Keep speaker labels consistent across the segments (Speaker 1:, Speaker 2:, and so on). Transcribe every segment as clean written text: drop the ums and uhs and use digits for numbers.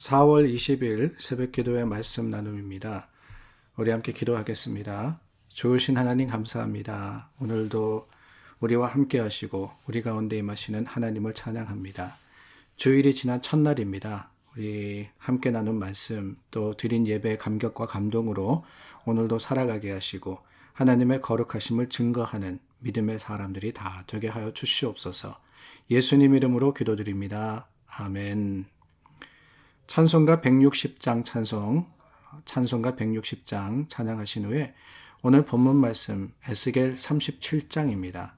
Speaker 1: 4월 20일 새벽 기도의 말씀 나눔입니다. 우리 함께 기도하겠습니다. 좋으신 하나님 감사합니다. 오늘도 우리와 함께 하시고 우리 가운데 임하시는 하나님을 찬양합니다. 주일이 지난 첫날입니다. 우리 함께 나눈 말씀 또 드린 예배의 감격과 감동으로 오늘도 살아가게 하시고 하나님의 거룩하심을 증거하는 믿음의 사람들이 다 되게 하여 주시옵소서. 예수님 이름으로 기도드립니다. 아멘. 찬송가 160장 찬송가 160장 찬양하신 후에 오늘 본문 말씀 에스겔 37장입니다.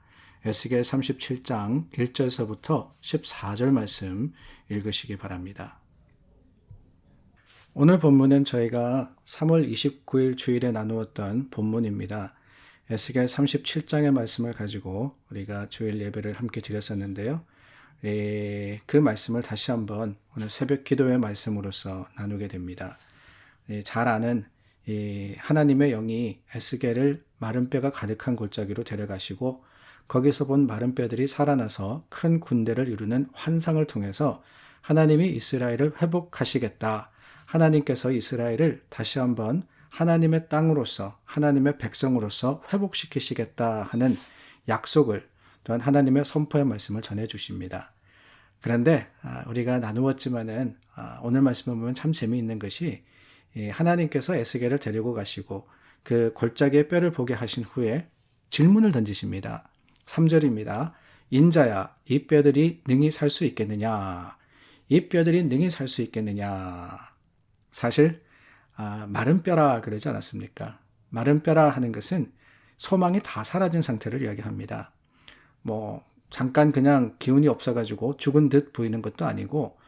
Speaker 1: 에스겔 37장 1절서부터 14절 말씀 읽으시기 바랍니다. 오늘 본문은 저희가 3월 29일 주일에 나누었던 본문입니다. 에스겔 37장의 말씀을 가지고 우리가 주일 예배를 함께 드렸었는데요. 그 말씀을 다시 한번 오늘 새벽 기도의 말씀으로서 나누게 됩니다. 잘 아는 하나님의 영이 에스겔을 마른 뼈가 가득한 골짜기로 데려가시고 거기서 본 마른 뼈들이 살아나서 큰 군대를 이루는 환상을 통해서 하나님이 이스라엘을 회복하시겠다. 하나님께서 이스라엘을 다시 한번 하나님의 땅으로서 하나님의 백성으로서 회복시키시겠다 하는 약속을 또한 하나님의 선포의 말씀을 전해주십니다. 그런데 우리가 나누었지만은 오늘 말씀을 보면 참 재미있는 것이 하나님께서 에스겔을 데리고 가시고 그 골짜기의 뼈를 보게 하신 후에 질문을 던지십니다. 3절입니다. 인자야, 이 뼈들이 능히 살 수 있겠느냐? 이 뼈들이 능히 살 수 있겠느냐? 사실 마른 뼈라 그러지 않았습니까? 마른 뼈라 하는 것은 소망이 다 사라진 상태를 이야기합니다. 잠깐 그냥 기운이 없어가지고 죽은 듯 보이는 것도 아니고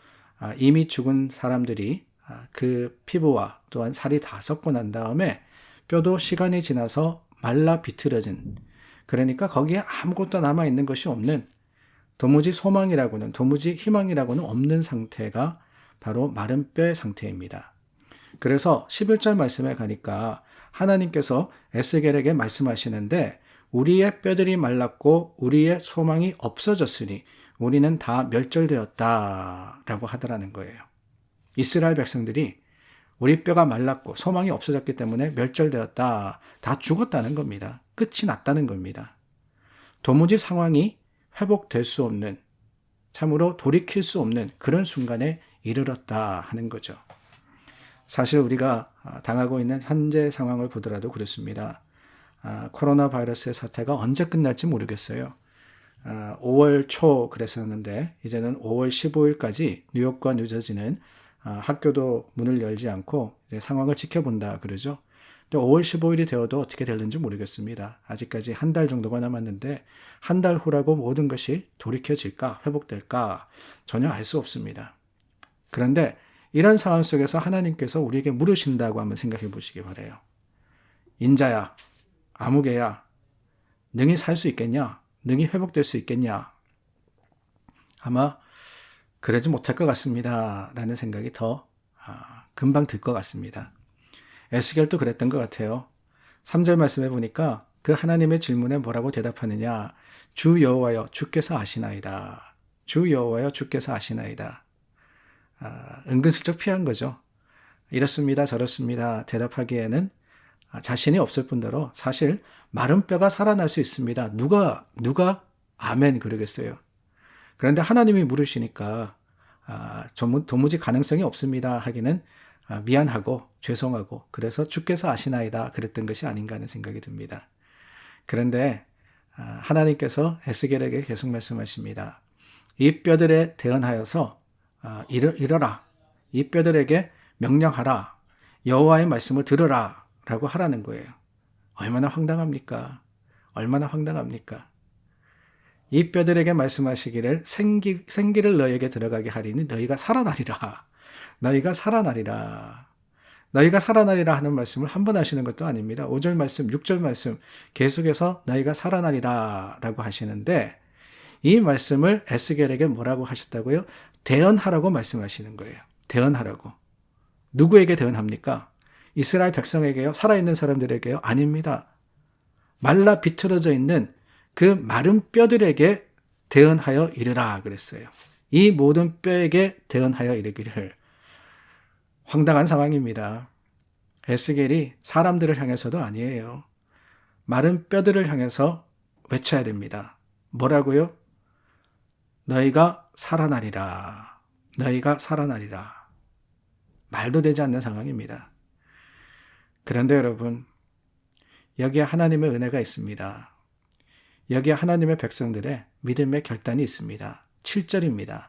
Speaker 1: 이미 죽은 사람들이 그 피부와 또한 살이 다 썩고 난 다음에 뼈도 시간이 지나서 말라 비틀어진, 그러니까 거기에 아무것도 남아있는 것이 없는, 도무지 소망이라고는 도무지 희망이라고는 없는 상태가 바로 마른 뼈의 상태입니다. 그래서 11절 말씀에 가니까 하나님께서 에스겔에게 말씀하시는데 우리의 뼈들이 말랐고 우리의 소망이 없어졌으니 우리는 다 멸절되었다라고 하더라는 거예요. 이스라엘 백성들이 우리 뼈가 말랐고 소망이 없어졌기 때문에 멸절되었다. 다 죽었다는 겁니다. 끝이 났다는 겁니다. 도무지 상황이 회복될 수 없는, 참으로 돌이킬 수 없는 그런 순간에 이르렀다 하는 거죠. 사실 우리가 당하고 있는 현재 상황을 보더라도 그렇습니다. 코로나 바이러스의 사태가 언제 끝날지 모르겠어요. 5월 초 그랬었는데 이제는 5월 15일까지 뉴욕과 뉴저지는 학교도 문을 열지 않고 이제 상황을 지켜본다 그러죠. 또 5월 15일이 되어도 어떻게 될는지 모르겠습니다. 아직까지 한 달 정도가 남았는데 한 달 후라고 모든 것이 돌이켜질까 회복될까 전혀 알 수 없습니다. 그런데 이런 상황 속에서 하나님께서 우리에게 물으신다고 한번 생각해 보시기 바라요. 인자야, 아무개야, 능히 살 수 있겠냐? 능히 회복될 수 있겠냐? 아마 그러지 못할 것 같습니다. 라는 생각이 더 금방 들 것 같습니다. 에스겔도 그랬던 것 같아요. 3절 말씀해 보니까 그 하나님의 질문에 뭐라고 대답하느냐? 주 여호와여 주께서 아시나이다. 주 여호와여 주께서 아시나이다. 은근슬쩍 피한 거죠. 이렇습니다. 저렇습니다. 대답하기에는 자신이 없을 뿐더러 사실 마른 뼈가 살아날 수 있습니다. 누가 아멘 그러겠어요. 그런데 하나님이 물으시니까 도무지 가능성이 없습니다 하기는 미안하고 죄송하고 그래서 주께서 아시나이다 그랬던 것이 아닌가 하는 생각이 듭니다. 그런데 하나님께서 에스겔에게 계속 말씀하십니다. 이 뼈들에 대언하여서 이르라. 이 뼈들에게 명령하라. 여호와의 말씀을 들으라 라고 하라는 거예요. 얼마나 황당합니까? 얼마나 황당합니까? 이 뼈들에게 말씀하시기를 생기를 너희에게 들어가게 하리니 너희가 살아나리라. 너희가 살아나리라. 너희가 살아나리라 하는 말씀을 한 번 하시는 것도 아닙니다. 5절 말씀, 6절 말씀 계속해서 너희가 살아나리라 라고 하시는데 이 말씀을 에스겔에게 뭐라고 하셨다고요? 대언하라고 말씀하시는 거예요. 대언하라고. 누구에게 대언합니까? 이스라엘 백성에게요? 살아있는 사람들에게요? 아닙니다. 말라 비틀어져 있는 그 마른 뼈들에게 대언하여 이르라 그랬어요. 이 모든 뼈에게 대언하여 이르기를 황당한 상황입니다. 에스겔이 사람들을 향해서도 아니에요. 마른 뼈들을 향해서 외쳐야 됩니다. 뭐라고요? 너희가 살아나리라. 너희가 살아나리라. 말도 되지 않는 상황입니다. 그런데 여러분, 여기에 하나님의 은혜가 있습니다. 여기에 하나님의 백성들의 믿음의 결단이 있습니다. 7절입니다.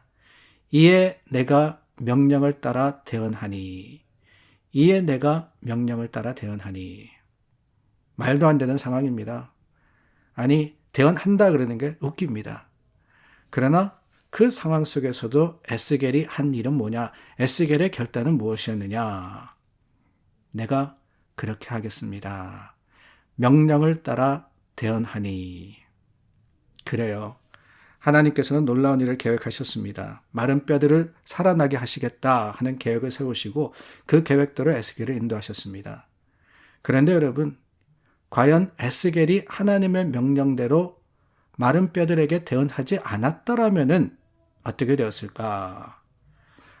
Speaker 1: 이에 내가 명령을 따라 대언하니. 이에 내가 명령을 따라 대언하니. 말도 안 되는 상황입니다. 아니, 대언한다 그러는 게 웃깁니다. 그러나 그 상황 속에서도 에스겔이 한 일은 뭐냐? 에스겔의 결단은 무엇이었느냐? 내가 그렇게 하겠습니다. 명령을 따라 대언하니. 그래요. 하나님께서는 놀라운 일을 계획하셨습니다. 마른 뼈들을 살아나게 하시겠다 하는 계획을 세우시고 그 계획대로 에스겔을 인도하셨습니다. 그런데 여러분, 과연 에스겔이 하나님의 명령대로 마른 뼈들에게 대언하지 않았더라면 어떻게 되었을까?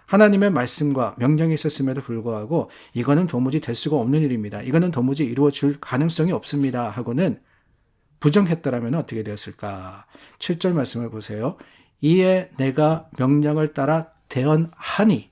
Speaker 1: 하나님의 말씀과 명령이 있었음에도 불구하고 이거는 도무지 될 수가 없는 일입니다. 이거는 도무지 이루어질 가능성이 없습니다 하고는 부정했더라면 어떻게 되었을까? 7절 말씀을 보세요. 이에 내가 명령을 따라 대언하니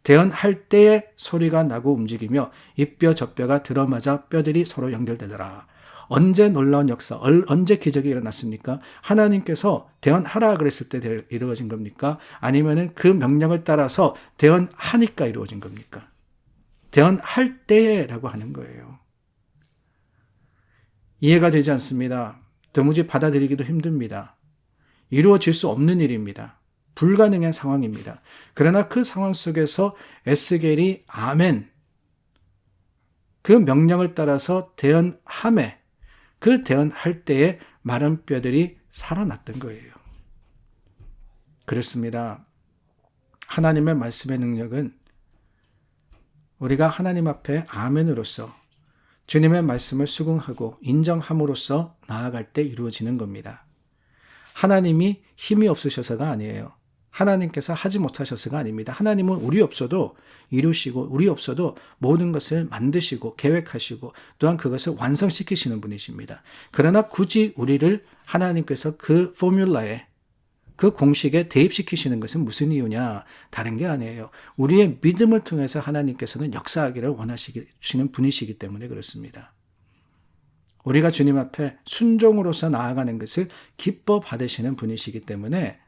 Speaker 1: 대언할 때에 소리가 나고 움직이며 이 뼈 저 뼈가 들어맞아 뼈들이 서로 연결되더라. 언제 놀라운 역사, 언제 기적이 일어났습니까? 하나님께서 대언하라 그랬을 때 이루어진 겁니까? 아니면은 그 명령을 따라서 대언하니까 이루어진 겁니까? 대언할 때라고 하는 거예요. 이해가 되지 않습니다. 도무지 받아들이기도 힘듭니다. 이루어질 수 없는 일입니다. 불가능한 상황입니다. 그러나 그 상황 속에서 에스겔이 아멘, 그 명령을 따라서 대언함에, 그 대언할 때에 마른 뼈들이 살아났던 거예요. 그렇습니다. 하나님의 말씀의 능력은 우리가 하나님 앞에 아멘으로서 주님의 말씀을 수긍하고 인정함으로써 나아갈 때 이루어지는 겁니다. 하나님이 힘이 없으셔서가 아니에요. 하나님께서 하지 못하셔서가 아닙니다. 하나님은 우리 없어도 이루시고 우리 없어도 모든 것을 만드시고 계획하시고 또한 그것을 완성시키시는 분이십니다. 그러나 굳이 우리를 하나님께서 그 포뮬라에, 그 공식에 대입시키시는 것은 무슨 이유냐? 다른 게 아니에요. 우리의 믿음을 통해서 하나님께서는 역사하기를 원하시는 분이시기 때문에 그렇습니다. 우리가 주님 앞에 순종으로서 나아가는 것을 기뻐 받으시는 분이시기 때문에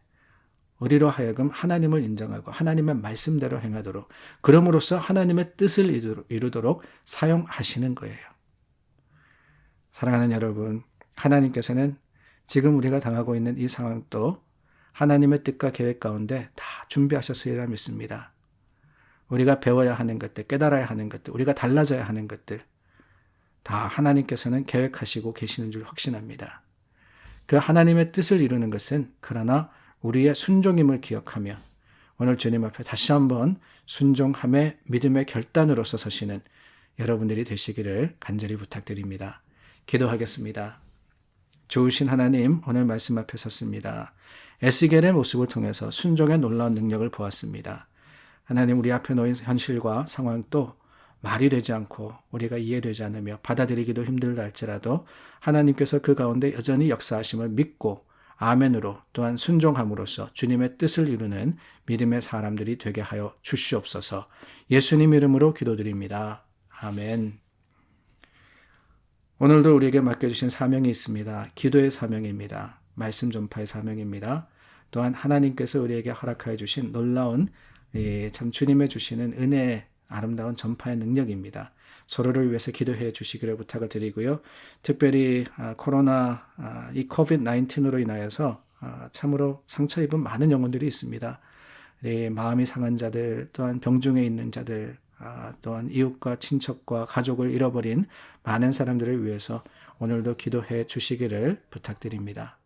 Speaker 1: 우리로 하여금 하나님을 인정하고 하나님의 말씀대로 행하도록, 그럼으로써 하나님의 뜻을 이루도록 사용하시는 거예요. 사랑하는 여러분, 하나님께서는 지금 우리가 당하고 있는 이 상황도 하나님의 뜻과 계획 가운데 다 준비하셨으리라 믿습니다. 우리가 배워야 하는 것들, 깨달아야 하는 것들, 우리가 달라져야 하는 것들 다 하나님께서는 계획하시고 계시는 줄 확신합니다. 그 하나님의 뜻을 이루는 것은 그러나 우리의 순종임을 기억하며 오늘 주님 앞에 다시 한번 순종함의 믿음의 결단으로서 서시는 여러분들이 되시기를 간절히 부탁드립니다. 기도하겠습니다. 좋으신 하나님, 오늘 말씀 앞에 섰습니다. 에스겔의 모습을 통해서 순종의 놀라운 능력을 보았습니다. 하나님, 우리 앞에 놓인 현실과 상황도 말이 되지 않고 우리가 이해되지 않으며 받아들이기도 힘들다 할지라도 하나님께서 그 가운데 여전히 역사하심을 믿고 아멘으로 또한 순종함으로써 주님의 뜻을 이루는 믿음의 사람들이 되게 하여 주시옵소서. 예수님 이름으로 기도드립니다. 아멘. 오늘도 우리에게 맡겨주신 사명이 있습니다. 기도의 사명입니다. 말씀 전파의 사명입니다. 또한 하나님께서 우리에게 허락하여 주신 놀라운 참 주님의 주시는 은혜의 아름다운 전파의 능력입니다. 서로를 위해서 기도해 주시기를 부탁을 드리고요. 특별히 코로나 이 코비드-19으로 인하여서 참으로 상처 입은 많은 영혼들이 있습니다. 마음이 상한 자들, 또한 병중에 있는 자들, 또한 이웃과 친척과 가족을 잃어버린 많은 사람들을 위해서 오늘도 기도해 주시기를 부탁드립니다.